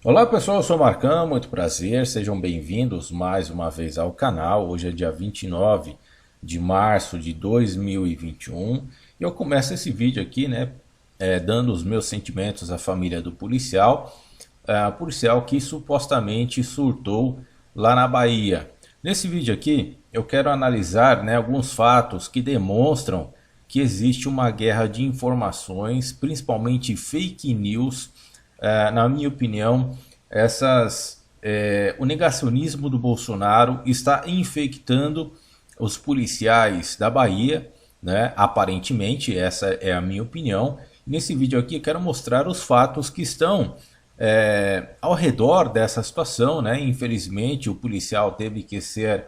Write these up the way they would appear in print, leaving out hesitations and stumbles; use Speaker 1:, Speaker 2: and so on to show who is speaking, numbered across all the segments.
Speaker 1: Olá pessoal, eu sou o Marcão, muito prazer, sejam bem-vindos mais uma vez ao canal. Hoje é dia 29 de março de 2021 e eu começo esse vídeo aqui, dando os meus sentimentos à família do policial que supostamente surtou lá na Bahia. Nesse vídeo aqui eu quero analisar, alguns fatos que demonstram que existe uma guerra de informações, principalmente fake news. Na minha opinião, o negacionismo do Bolsonaro está infectando os policiais da Bahia, né? Aparentemente, essa é a minha opinião. Nesse vídeo aqui eu quero mostrar os fatos que estão ao redor dessa situação, né? Infelizmente, o policial teve que ser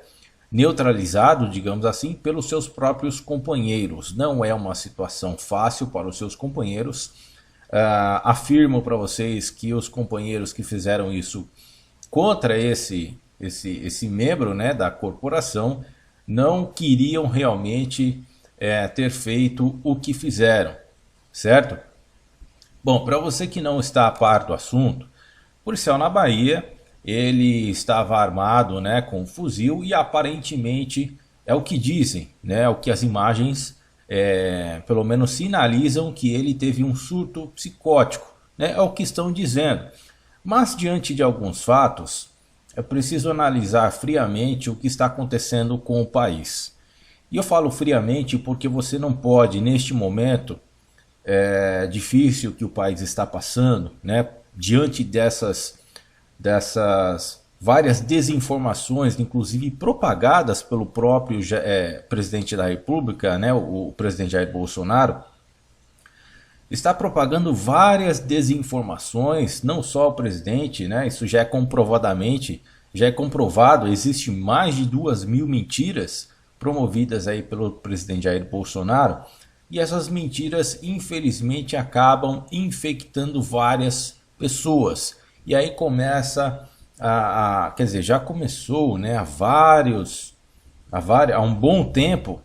Speaker 1: neutralizado, digamos assim, pelos seus próprios companheiros. Não é uma situação fácil para os seus companheiros. Afirmo para vocês que os companheiros que fizeram isso contra esse membro, né, da corporação não queriam realmente ter feito o que fizeram, certo? Bom, para você que não está a par do assunto, o policial na Bahia, ele estava armado, né, com um fuzil e aparentemente é o que dizem, né, é o que as imagens pelo menos sinalizam, que ele teve um surto psicótico, né, é o que estão dizendo. Mas diante de alguns fatos, é preciso analisar friamente o que está acontecendo com o país. E eu falo friamente porque você não pode, neste momento difícil que o país está passando, né, diante dessas várias desinformações, inclusive propagadas pelo próprio presidente da República, né, o presidente Jair Bolsonaro, está propagando várias desinformações, não só o presidente, né, isso já é comprovado, existe mais de 2.000 mentiras promovidas aí pelo presidente Jair Bolsonaro, e essas mentiras infelizmente acabam infectando várias pessoas. E aí começa quer dizer, já começou, né, há um bom tempo,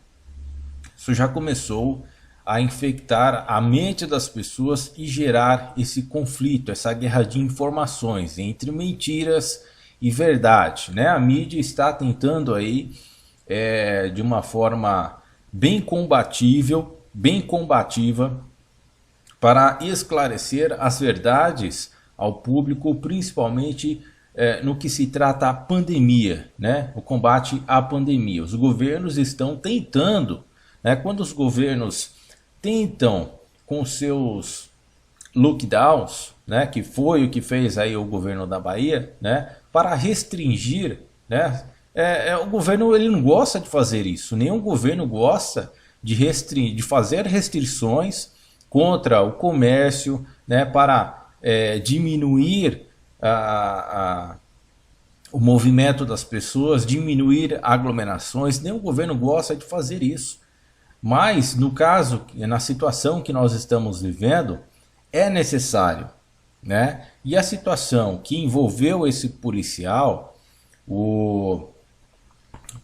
Speaker 1: isso já começou a infectar a mente das pessoas e gerar esse conflito, essa guerra de informações entre mentiras e verdade, né? A mídia está tentando aí, de uma forma bem combativa, para esclarecer as verdades ao público, principalmente no que se trata a pandemia, né? O combate à pandemia. Os governos estão tentando, né? Quando os governos tentam com seus lockdowns, né? Que foi o que fez aí o governo da Bahia, né? Para restringir, né? O governo, ele não gosta de fazer isso. Nenhum governo gosta de fazer restrições contra o comércio, né? Para diminuir o movimento das pessoas, diminuir aglomerações. Nenhum governo gosta de fazer isso. Mas no caso, na situação que nós estamos vivendo, é necessário, né? E a situação que envolveu esse policial, o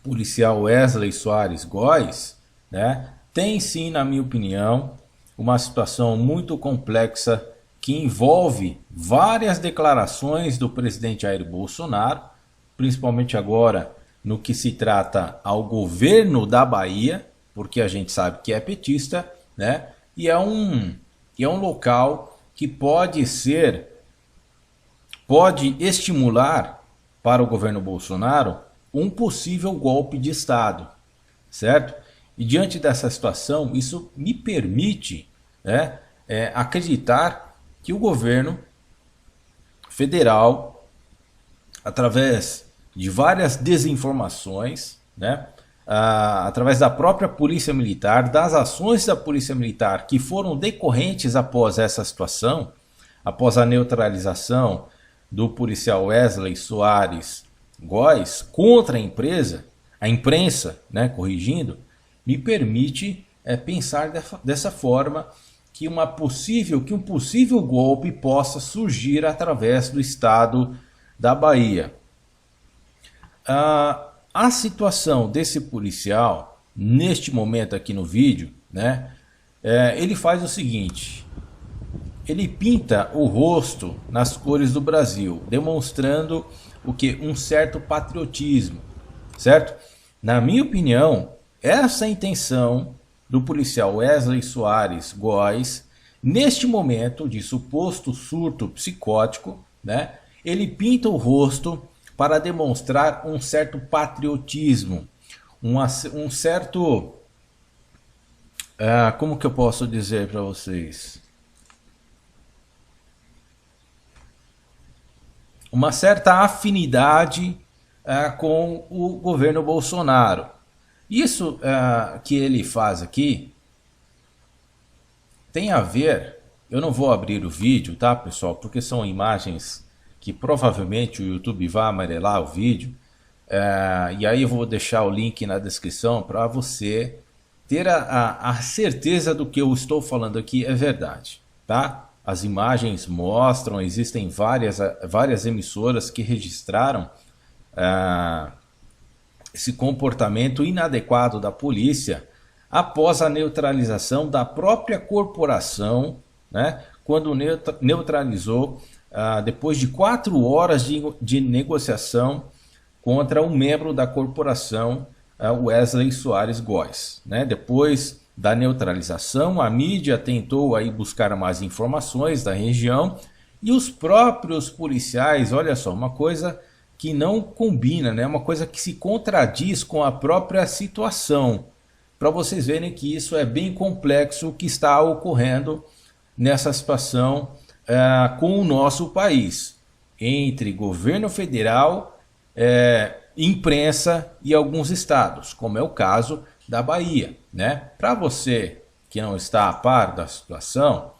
Speaker 1: policial Wesley Soares Góes, né, tem sim, na minha opinião, uma situação muito complexa que envolve várias declarações do presidente Jair Bolsonaro, principalmente agora no que se trata ao governo da Bahia, porque a gente sabe que é petista, né? E é um local que pode estimular para o governo Bolsonaro um possível golpe de Estado, certo? E diante dessa situação, isso me permite, né, acreditar que o governo federal, através de várias desinformações, né, através da própria Polícia Militar, das ações da Polícia Militar que foram decorrentes após essa situação, após a neutralização do policial Wesley Soares Góes contra a imprensa, né, corrigindo, me permite pensar dessa forma que um possível golpe possa surgir através do estado da Bahia. A situação desse policial, neste momento aqui no vídeo, né, ele faz o seguinte: ele pinta o rosto nas cores do Brasil, demonstrando o que? Um certo patriotismo, certo? Na minha opinião, essa intenção do policial Wesley Soares Góes, neste momento de suposto surto psicótico, né, ele pinta o rosto para demonstrar um certo patriotismo, um certo... como que eu posso dizer para vocês? Uma certa afinidade com o governo Bolsonaro. Isso que ele faz aqui tem a ver, eu não vou abrir o vídeo, tá, pessoal, porque são imagens que provavelmente o YouTube vai amarelar o vídeo, e aí eu vou deixar o link na descrição para você ter a certeza do que eu estou falando aqui é verdade, tá? As imagens mostram, existem várias emissoras que registraram esse comportamento inadequado da polícia após a neutralização da própria corporação, né? Quando neutralizou, depois de 4 horas de negociação contra um membro da corporação, Wesley Soares Góes, né? Depois da neutralização, a mídia tentou aí buscar mais informações da região e os próprios policiais, olha só, uma coisa que não combina, né? Uma coisa que se contradiz com a própria situação, para vocês verem que isso é bem complexo o que está ocorrendo nessa situação com o nosso país, entre governo federal, imprensa e alguns estados, como é o caso da Bahia, né? Para você que não está a par da situação,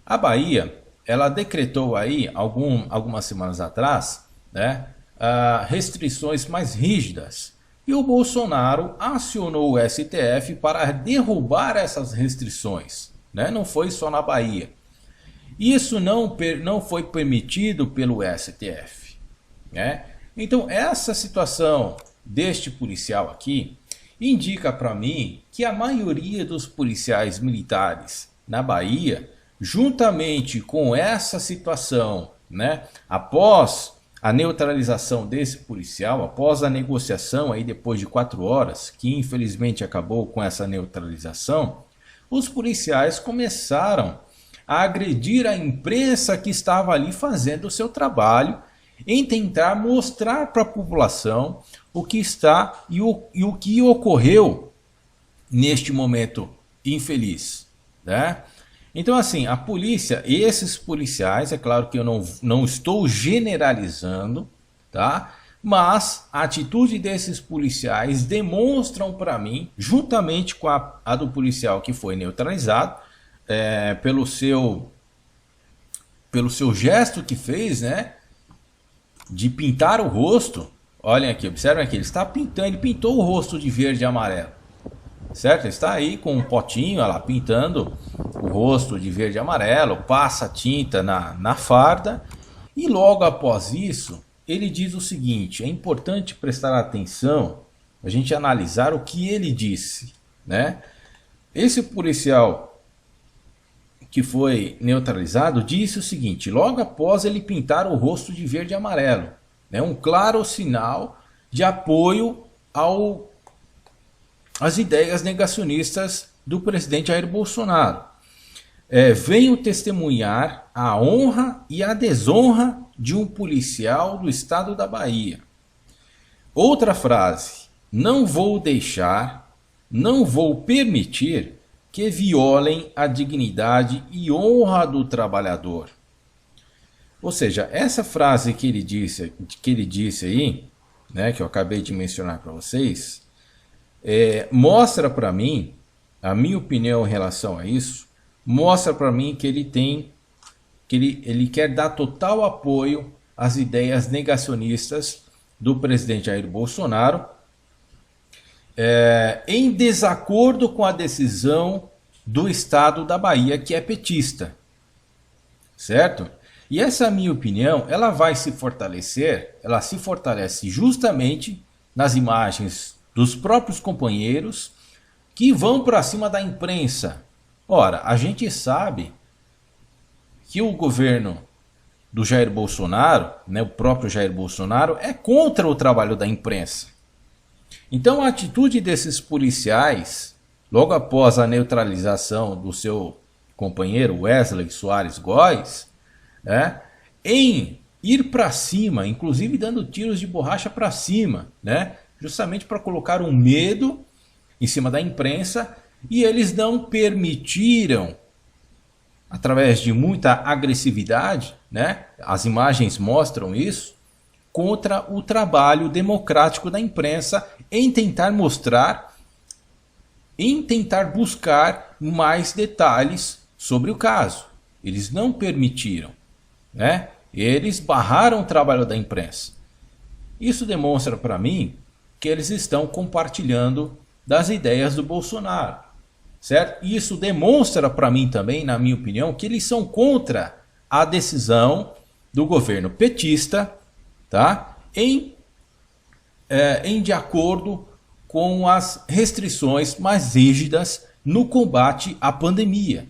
Speaker 1: a Bahia, ela decretou aí algumas semanas atrás, né, restrições mais rígidas, e o Bolsonaro acionou o STF para derrubar essas restrições, né? Não foi só na Bahia. Isso não foi permitido pelo STF, né? Então essa situação deste policial aqui indica para mim que a maioria dos policiais militares na Bahia, juntamente com essa situação, né, após a neutralização desse policial, após a negociação aí depois de 4 horas, que infelizmente acabou com essa neutralização, os policiais começaram a agredir a imprensa que estava ali fazendo o seu trabalho, em tentar mostrar para a população o que está e o que ocorreu neste momento infeliz, né? Então assim, a polícia, esses policiais, é claro que eu não estou generalizando, tá? Mas a atitude desses policiais demonstram para mim, juntamente com a do policial que foi neutralizado, pelo seu gesto que fez, né? De pintar o rosto. Olhem aqui, observem aqui, ele está pintando, ele pintou o rosto de verde e amarelo, certo? Ele está aí com um potinho, olha lá, pintando o rosto de verde e amarelo, passa tinta na farda, e logo após isso, ele diz o seguinte, é importante prestar atenção, a gente analisar o que ele disse, né? Esse policial que foi neutralizado disse o seguinte, logo após ele pintar o rosto de verde e amarelo, né, um claro sinal de apoio às ideias negacionistas do presidente Jair Bolsonaro. Venho testemunhar a honra e a desonra de um policial do estado da Bahia. Outra frase, não vou deixar, não vou permitir que violem a dignidade e honra do trabalhador. Ou seja, essa frase que ele disse aí, né, que eu acabei de mencionar para vocês, mostra para mim, a minha opinião em relação a isso, mostra para mim que ele quer dar total apoio às ideias negacionistas do presidente Jair Bolsonaro, em desacordo com a decisão do estado da Bahia, que é petista, certo? E essa minha opinião, ela vai se fortalecer, ela se fortalece justamente nas imagens dos próprios companheiros que vão para cima da imprensa. Ora, a gente sabe que o governo do Jair Bolsonaro, né, o próprio Jair Bolsonaro, é contra o trabalho da imprensa. Então a atitude desses policiais, logo após a neutralização do seu companheiro Wesley Soares Góes, né, em ir para cima, inclusive dando tiros de borracha para cima, né, justamente para colocar um medo em cima da imprensa, e eles não permitiram, através de muita agressividade, né, as imagens mostram isso, contra o trabalho democrático da imprensa em tentar mostrar, em tentar buscar mais detalhes sobre o caso. Eles não permitiram, né? Eles barraram o trabalho da imprensa. Isso demonstra para mim que eles estão compartilhando das ideias do Bolsonaro, certo? E isso demonstra para mim também, na minha opinião, que eles são contra a decisão do governo petista, tá? Em de acordo com as restrições mais rígidas no combate à pandemia.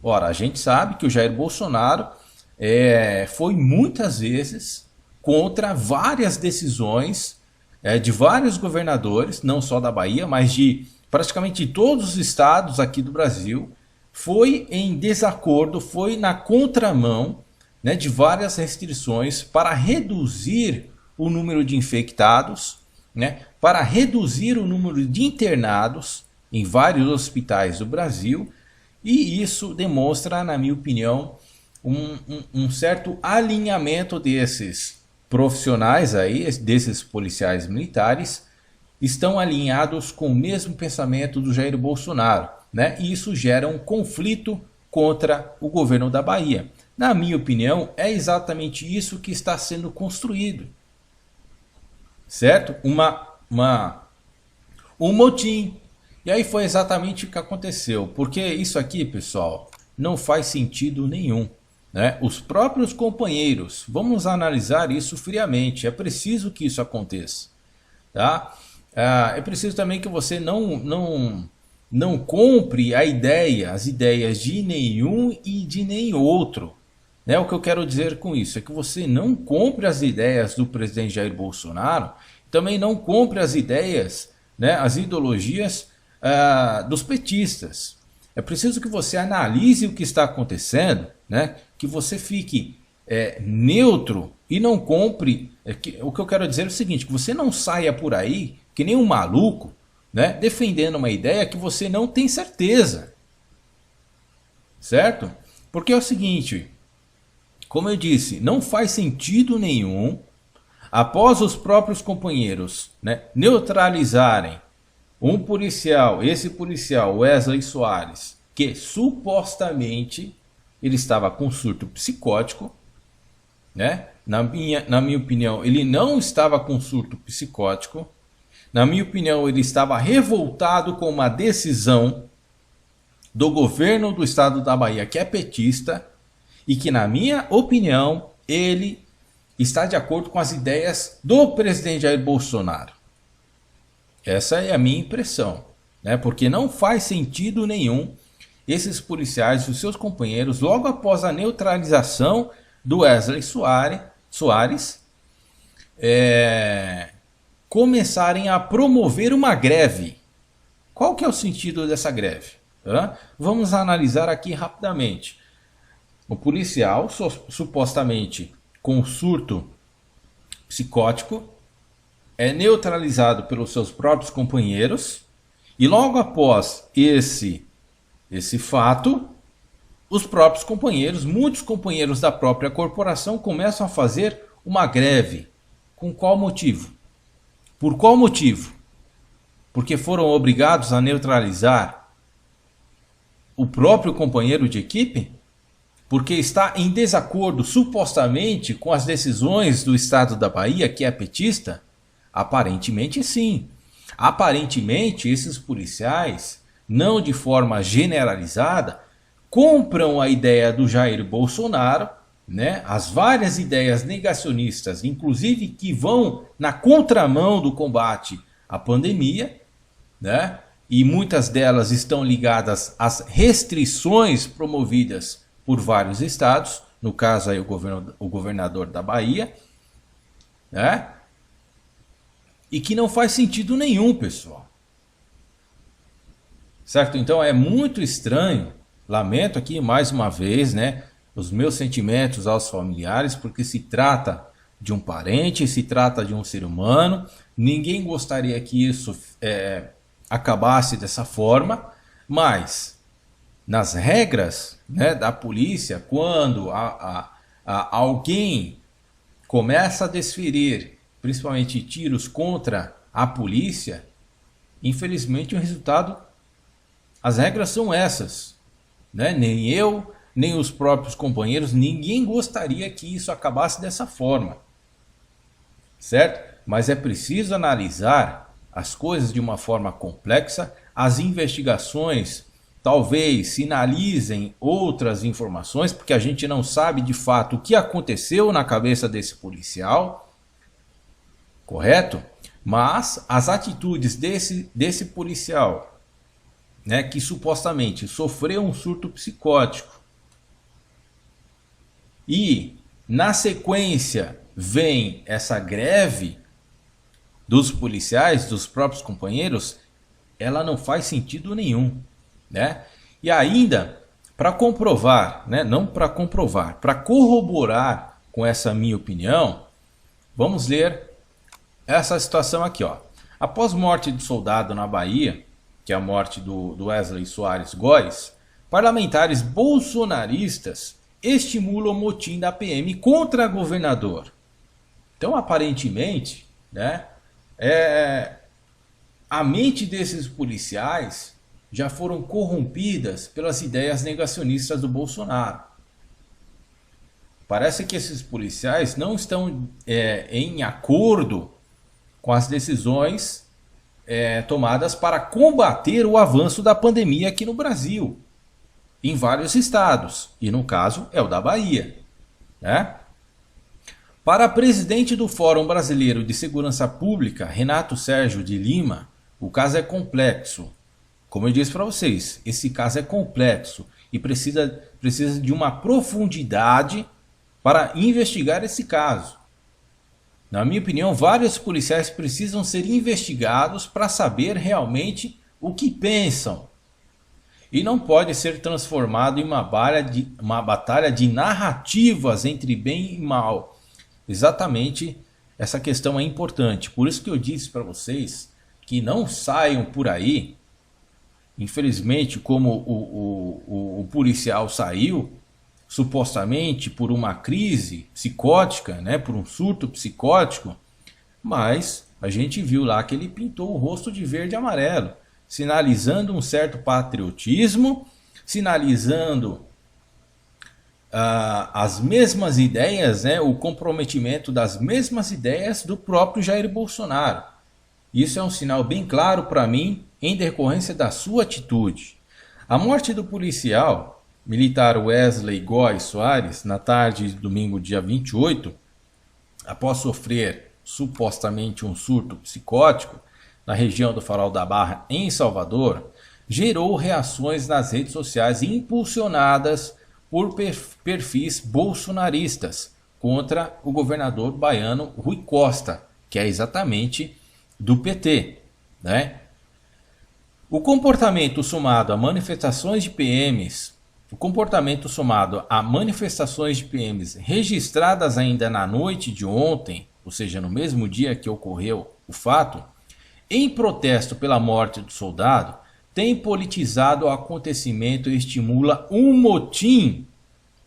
Speaker 1: Ora, a gente sabe que o Jair Bolsonaro foi muitas vezes contra várias decisões de vários governadores, não só da Bahia, mas de praticamente todos os estados aqui do Brasil. Foi em desacordo, foi na contramão, né, de várias restrições para reduzir o número de infectados, né, para reduzir o número de internados em vários hospitais do Brasil, e isso demonstra, na minha opinião, um certo alinhamento desses profissionais aí, desses policiais militares, estão alinhados com o mesmo pensamento do Jair Bolsonaro, né? E isso gera um conflito contra o governo da Bahia. Na minha opinião, é exatamente isso que está sendo construído, certo? Um motim. E aí foi exatamente o que aconteceu, porque isso aqui, pessoal, não faz sentido nenhum, né? Os próprios companheiros, vamos analisar isso friamente, é preciso que isso aconteça, tá? É preciso também que você não compre as ideias de nenhum e de nem outro. Né? O que eu quero dizer com isso é que você não compre as ideias do presidente Jair Bolsonaro, também não compre as ideias, né, as ideologias dos petistas. É preciso que você analise o que está acontecendo, né, que você fique neutro e não compre. O que eu quero dizer é o seguinte, que você não saia por aí que nem um maluco, né, defendendo uma ideia que você não tem certeza, certo? Porque é o seguinte, como eu disse, não faz sentido nenhum, após os próprios companheiros, né, neutralizarem um policial, esse policial Wesley Soares, que supostamente ele estava com surto psicótico, né? Na minha opinião, ele não estava com surto psicótico. Na minha opinião, ele estava revoltado com uma decisão do governo do estado da Bahia, que é petista, e que, na minha opinião, ele está de acordo com as ideias do presidente Jair Bolsonaro. Essa é a minha impressão, né? Porque não faz sentido nenhum esses policiais, os seus companheiros, logo após a neutralização do Wesley Soares, começarem a promover uma greve. Qual que é o sentido dessa greve? Vamos analisar aqui rapidamente. O policial, supostamente com surto psicótico, é neutralizado pelos seus próprios companheiros, e logo após esse fato, os próprios companheiros, muitos companheiros da própria corporação, começam a fazer uma greve. Com qual motivo? Por qual motivo? Porque foram obrigados a neutralizar o próprio companheiro de equipe? Porque está em desacordo, supostamente, com as decisões do estado da Bahia, que é petista? Aparentemente sim. Aparentemente esses policiais, não de forma generalizada, compram a ideia do Jair Bolsonaro, né? As várias ideias negacionistas, inclusive que vão na contramão do combate à pandemia, né? E muitas delas estão ligadas às restrições promovidas por vários estados, no caso aí o governador da Bahia, né? E que não faz sentido nenhum, pessoal. Certo? Então é muito estranho, lamento aqui mais uma vez, né, os meus sentimentos aos familiares, porque se trata de um parente, se trata de um ser humano, ninguém gostaria que isso acabasse dessa forma, mas nas regras, né, da polícia, quando alguém começa a desferir, principalmente tiros contra a polícia, infelizmente o resultado, as regras são essas, né? Nem eu, nem os próprios companheiros, ninguém gostaria que isso acabasse dessa forma, certo? Mas é preciso analisar as coisas de uma forma complexa, as investigações talvez sinalizem outras informações, porque a gente não sabe de fato o que aconteceu na cabeça desse policial, correto? Mas as atitudes desse policial, né, que supostamente sofreu um surto psicótico e na sequência vem essa greve dos policiais, dos próprios companheiros, ela não faz sentido nenhum, né? E ainda, para comprovar, né, não para comprovar, para corroborar com essa minha opinião, vamos ler essa situação aqui, ó. Após morte de soldado na Bahia, que é a morte do Wesley Soares Góes, parlamentares bolsonaristas estimulam o motim da PM contra governador. Então, aparentemente, né, a mente desses policiais já foram corrompidas pelas ideias negacionistas do Bolsonaro. Parece que esses policiais não estão em acordo com as decisões tomadas para combater o avanço da pandemia aqui no Brasil, em vários estados, e no caso é o da Bahia, né? Para presidente do Fórum Brasileiro de Segurança Pública, Renato Sérgio de Lima, o caso é complexo. Como eu disse para vocês, esse caso é complexo e precisa de uma profundidade para investigar esse caso. Na minha opinião, vários policiais precisam ser investigados para saber realmente o que pensam. E não pode ser transformado em uma batalha de narrativas entre bem e mal. Exatamente essa questão é importante. Por isso que eu disse para vocês que não saiam por aí, infelizmente, como o policial saiu, supostamente por uma crise psicótica, né, por um surto psicótico, mas a gente viu lá que ele pintou o rosto de verde e amarelo, sinalizando um certo patriotismo, sinalizando as mesmas ideias, né, o comprometimento das mesmas ideias do próprio Jair Bolsonaro. Isso é um sinal bem claro para mim em decorrência da sua atitude. A morte do policial militar Wesley Góes Soares, na tarde de domingo, dia 28, após sofrer supostamente um surto psicótico na região do Farol da Barra, em Salvador, gerou reações nas redes sociais impulsionadas por perfis bolsonaristas contra o governador baiano Rui Costa, que é exatamente do PT, né? O comportamento somado a manifestações de PMs registradas ainda na noite de ontem, ou seja, no mesmo dia que ocorreu o fato, em protesto pela morte do soldado, tem politizado o acontecimento e estimula um motim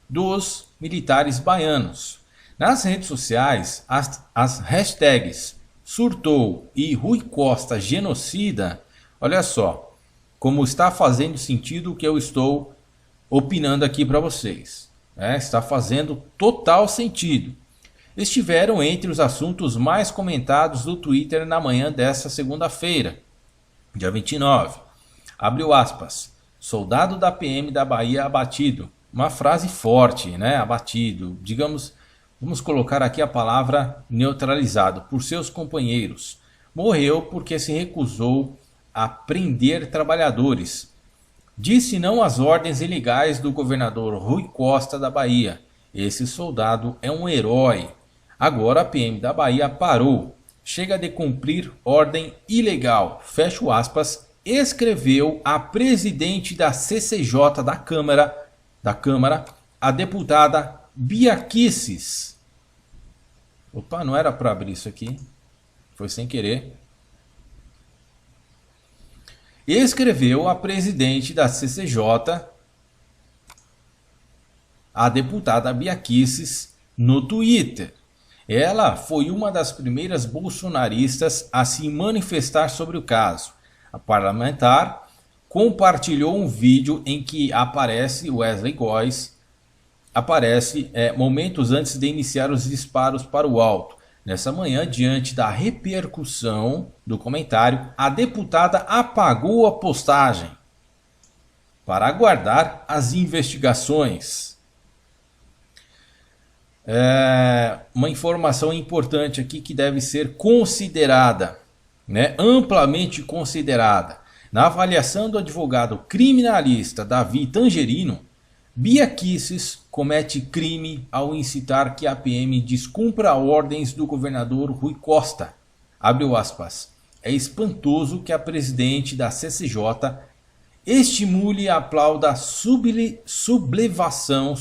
Speaker 1: dos militares baianos. Nas redes sociais, as hashtags surtou e Rui Costa genocida, olha só como está fazendo sentido o que eu estou opinando aqui para vocês, né? Está fazendo total sentido. Estiveram entre os assuntos mais comentados do Twitter na manhã desta segunda-feira, dia 29. Abriu aspas. Soldado da PM da Bahia abatido. Uma frase forte, né? Abatido. Digamos, vamos colocar aqui a palavra neutralizado por seus companheiros. Morreu porque se recusou a prender trabalhadores. disse não às ordens ilegais do governador Rui Costa da Bahia. Esse soldado é um herói. Agora a PM da Bahia parou. Chega de cumprir ordem ilegal. Fecho aspas. Escreveu a presidente da CCJ da Câmara, a deputada Bia Kicis. Opa, não era para abrir isso aqui. Foi sem querer. Escreveu a presidente da CCJ, a deputada Bia Kicis, no Twitter. Ela foi uma das primeiras bolsonaristas a se manifestar sobre o caso. A parlamentar compartilhou um vídeo em que aparece Wesley Góes, momentos antes de iniciar os disparos para o alto. Nessa manhã, diante da repercussão do comentário, a deputada apagou a postagem para aguardar as investigações. Uma informação importante aqui que deve ser considerada, amplamente considerada. Na avaliação do advogado criminalista Davi Tangerino, Bia Kicis comete crime ao incitar que a PM descumpra ordens do governador Rui Costa. Abriu aspas. É espantoso que a presidente da CCJ estimule e aplauda a sublevação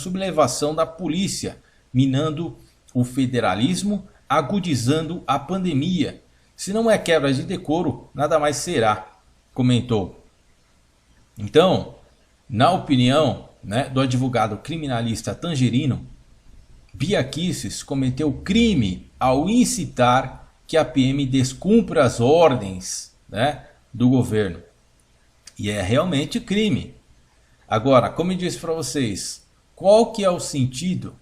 Speaker 1: da polícia, minando o federalismo, agudizando a pandemia. Se não é quebra de decoro, nada mais será, comentou. Então, na opinião do advogado criminalista Tangerino, Bia Kicis cometeu crime ao incitar que a PM descumpra as ordens do governo. E é realmente crime. Agora, como eu disse para vocês, qual que é o sentido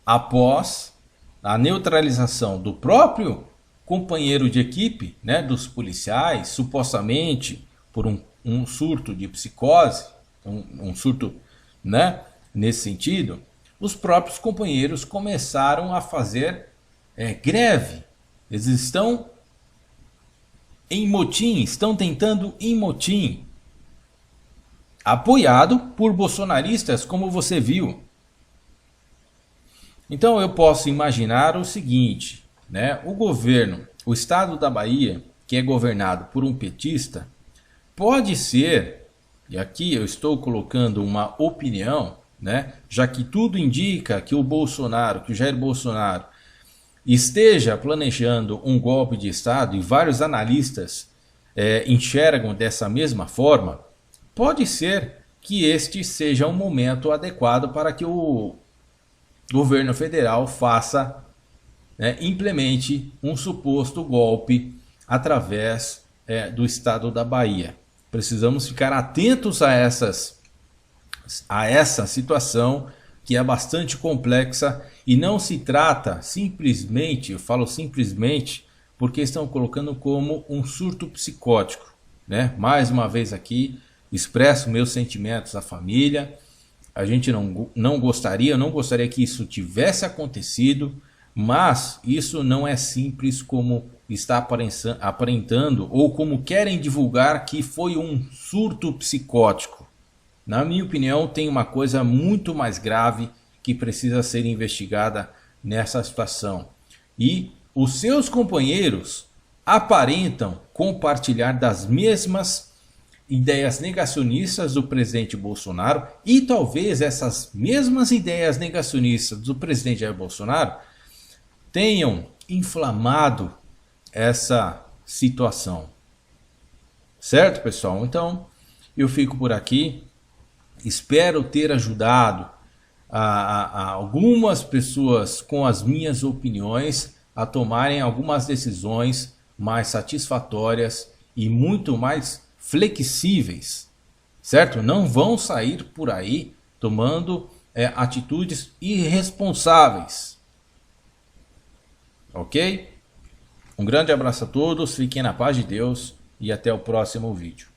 Speaker 1: após a neutralização do próprio companheiro de equipe, dos policiais, supostamente por um surto de psicose, um surto nesse sentido, os próprios companheiros começaram a fazer greve. Eles estão em motim, estão tentando em motim, apoiado por bolsonaristas, como você viu. Então eu posso imaginar o seguinte, o governo, o estado da Bahia, que é governado por um petista, pode ser, e aqui eu estou colocando uma opinião, já que tudo indica que o Jair Bolsonaro esteja planejando um golpe de estado, e vários analistas enxergam dessa mesma forma, pode ser que este seja um momento adequado para que o governo federal implemente um suposto golpe através do estado da Bahia. Precisamos ficar atentos a essa situação, que é bastante complexa, e não se trata simplesmente, eu falo simplesmente, porque estão colocando como um surto psicótico. Mais uma vez aqui, expresso meus sentimentos à família. A gente não gostaria que isso tivesse acontecido, mas isso não é simples como está aparentando, ou como querem divulgar que foi um surto psicótico. Na minha opinião, tem uma coisa muito mais grave que precisa ser investigada nessa situação. E os seus companheiros aparentam compartilhar das mesmas ideias negacionistas do presidente Bolsonaro, e talvez essas mesmas ideias negacionistas do presidente Jair Bolsonaro tenham inflamado essa situação. Certo, pessoal? Então, eu fico por aqui. Espero ter ajudado a algumas pessoas com as minhas opiniões a tomarem algumas decisões mais satisfatórias e muito mais flexíveis, certo? Não vão sair por aí tomando atitudes irresponsáveis, ok? Um grande abraço a todos, fiquem na paz de Deus e até o próximo vídeo.